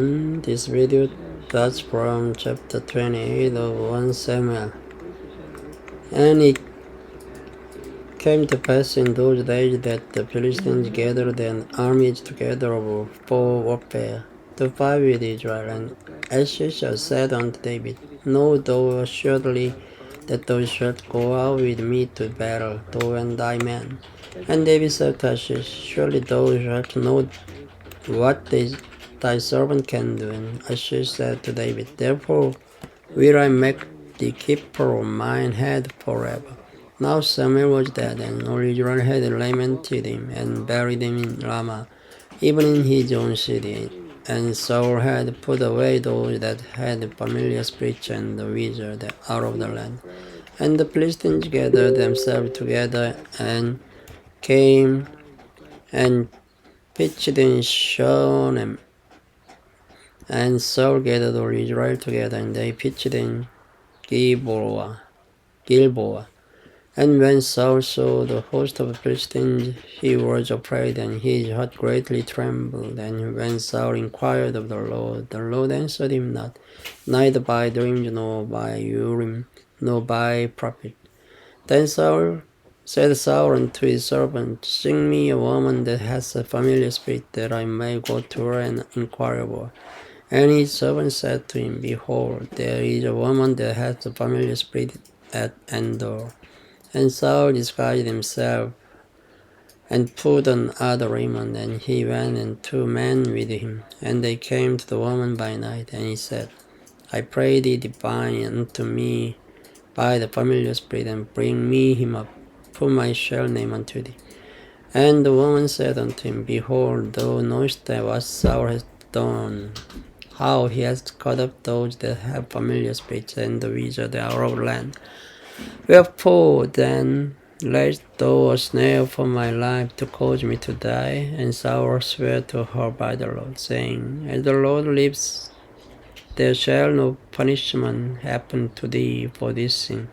This video starts from chapter 28 of 1 Samuel. And it came to pass in those days that the Philistines gathered an army together for warfare to fight with Israel. And Elisha said unto David, Know thou assuredly that thou shalt go out with me to battle, thou and thy men. And David said to Elisha, Surely thou shalt know what thy servant can do. And Elisha said to David, Therefore will I make thee keeper of mine head forever. Now Samuel was dead, and all Israel had lamented him, and buried him in Ramah, even in his own city. And Saul had put away those that had familiar speech and the wizard out of the land. And the Philistines gathered themselves together, and came and pitched in Shunem. And Saul gathered all Israel together, and they pitched in Gilboa. And when Saul saw the host of the Philistines, he was afraid, and his heart greatly trembled. And when Saul inquired of the Lord answered him not, neither by dreams, nor by Urim, nor by prophet. Then said Saul unto his servant, Sing me a woman that has a familiar spirit, that I may go to her and inquire of her. And his servant said to him, Behold, there is a woman that has a familiar spirit at Endor. And Saul disguised himself, and put on other raiment, and he went, and 2 men with him. And they came to the woman by night, and he said, I pray thee, divine unto me by the familiar spirit, and bring me him up, whom I shall name unto thee. And the woman said unto him, Behold, thou knowest what Saul has done, how he has cut up those that have familiar speech, and the wizard out of the land. Wherefore then layest thou a snare for my life, to cause me to die? And Saul sware to her by the Lord, saying, As the Lord lives, there shall no punishment happen to thee for this sin.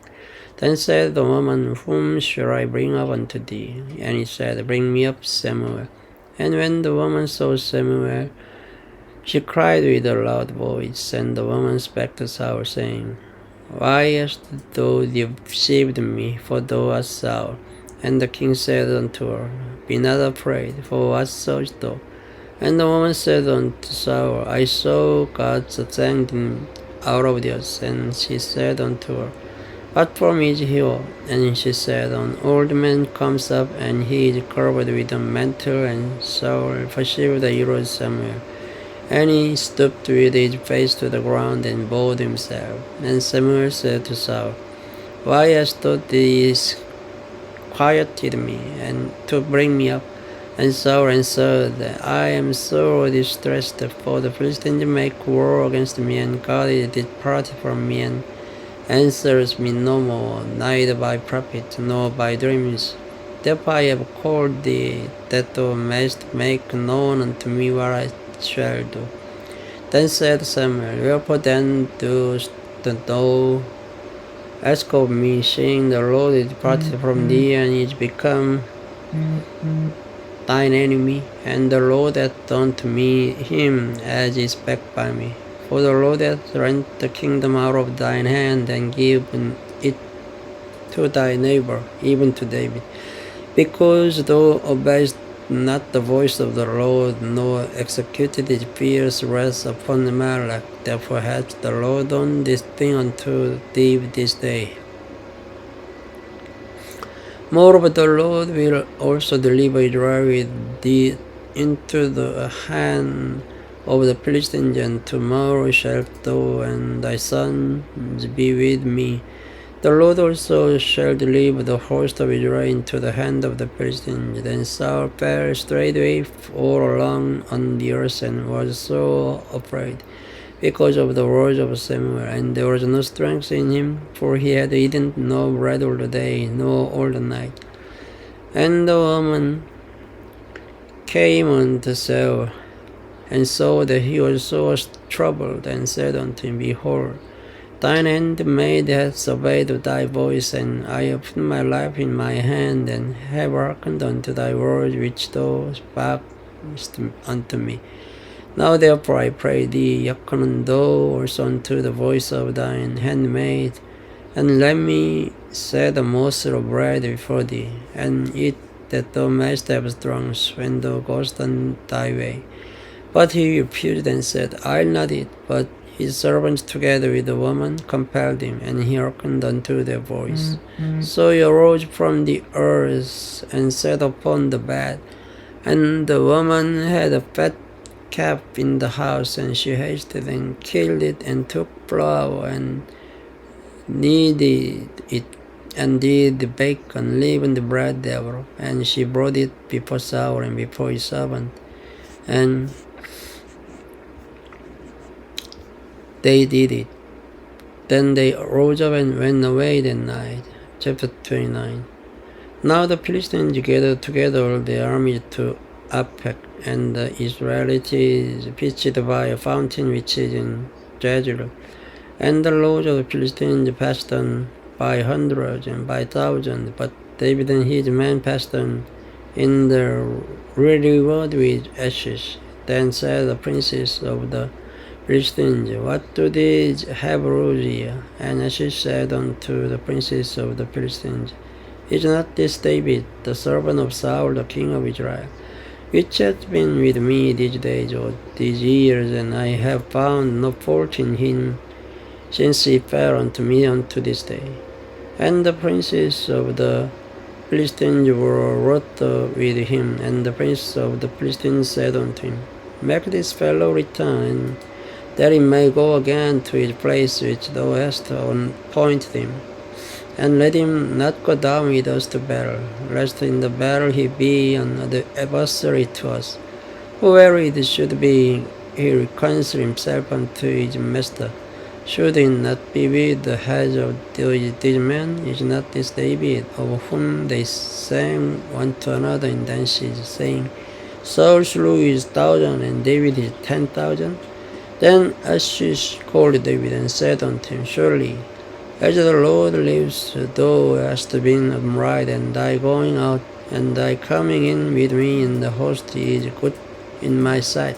Then said the woman, Whom shall I bring up unto thee? And he said, Bring me up Samuel. And when the woman saw Samuel, she cried with a loud voice. And the woman spake to Saul, saying, Why hast thou deceived me? For thou art Saul. And the king said unto her, Be not afraid, for what sawest thou? And the woman said unto Saul, I saw God's sending out of the earth. And she said unto her, What form is he of? And she said, An old man comes up, and he is covered with a mantle. And Saul perceived that it was Samuel. And he stooped with his face to the ground, and bowed himself. And Samuel said to Saul, Why hast thou disquieted me, and to bring me up? And Saul answered, I am sore distressed, for the Philistines make war against me, and God is departed from me, and answers me no more, neither by prophet, nor by dreams. Therefore I have called thee, that thou mayest make known unto me what I shall do. Then said Samuel, Wherefore then dost thou ask of me, seeing the Lord is departed from thee, and is become thine enemy? And the Lord hath done to me him as is spake by me. For the Lord hath rent the kingdom out of thine hand, and given it to thy neighbor, even to David. Because thou obeyest not the voice of the Lord, nor executed his fierce wrath upon Amalek, therefore hath the Lord done this thing unto thee this day. Moreover, the Lord will also deliver Israel with thee into the hand of the Philistines, and tomorrow shalt thou and thy sons be with me. The Lord also shall deliver the host of Israel into the hand of the Philistines. Then Saul fell straightway all along on the earth, and was so afraid because of the words of Samuel. And there was no strength in him, for he had eaten no bread all the day, nor all the night. And the woman came unto Saul, and saw that he was so troubled, and said unto him, Behold, thine handmaid hath obeyed thy voice, and I have put my life in my hand, and have hearkened unto thy words which thou spakest unto me. Now therefore I pray thee, hearken thou also unto the voice of thine handmaid, and let me set a morsel of bread before thee, and eat that thou mayst have drunk when thou goest on thy way. But he refused and said, I'll not eat. But his servants together with the woman compelled him, and he hearkened unto their voice. So he arose from the earth and sat upon the bed. And the woman had a fat calf in the house, and she hasted and killed it, and took flour and kneaded it, and did the bacon, leavened the bread thereof, and she brought it before Saul and before his servant. And they did it. Then they rose up and went away that night. Chapter 29. Now the Philistines gathered together all their armies to Aphek, and the Israelites pitched by a fountain which is in Jezreel. And the lords of the Philistines passed on by hundreds and by thousands, but David and his men passed on in the reward with ashes. Then said the princes of the Philistines, What do these Hebrews here? And Achish said unto the princes of the Philistines, Is not this David, the servant of Saul, the king of Israel, which hath been with me these days or these years, and I have found no fault in him, since he fell unto me unto this day? And the princes of the Philistines were wroth with him, and the prince of the Philistines said unto him, Make this fellow return, that he may go again to his place which thou hast appointed him, and let him not go down with us to battle, lest in the battle he be an adversary to us. Whoever it should be, he reconcile himself unto his master. Should he not be with the heads of these men? Is not this David, of whom they sang one to another in dances, saying, Saul slew his 1,000, and David his 10,000? Then Achish called David and said unto him, Surely, as the Lord lives, thou hast been upright, and thy going out and thy coming in with me in the host is good in my sight.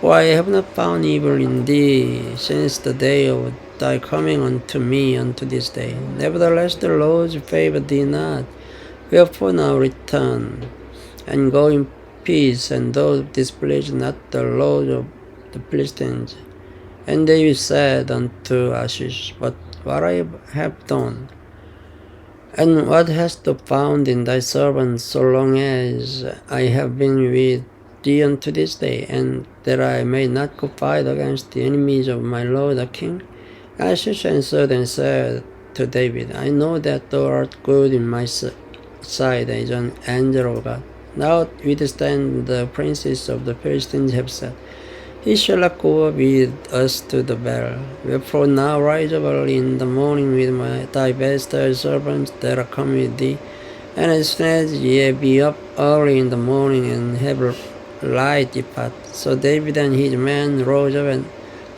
For I have not found evil in thee since the day of thy coming unto me unto this day. Nevertheless the Lord favored thee not. Wherefore now return, and go in peace, and thou displease not the Lord of the Philistines. And David said unto Achish, But what I have done, and what hast thou found in thy servant so long as I have been with thee unto this day, and that I may not go fight against the enemies of my lord the king? Achish answered and said to David, I know that thou art good in my sight as an angel of God. Notwithstanding the princes of the Philistines have said, He shall not go with us to the battle. Wherefore now rise up early in the morning with thy best servants that are come with thee, and as soon as ye be up early in the morning, and have light depart. So David and his men rose up and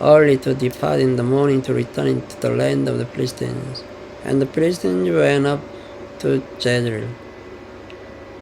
early to depart in the morning to return into the land of the Philistines. And the Philistines went up to Jezreel.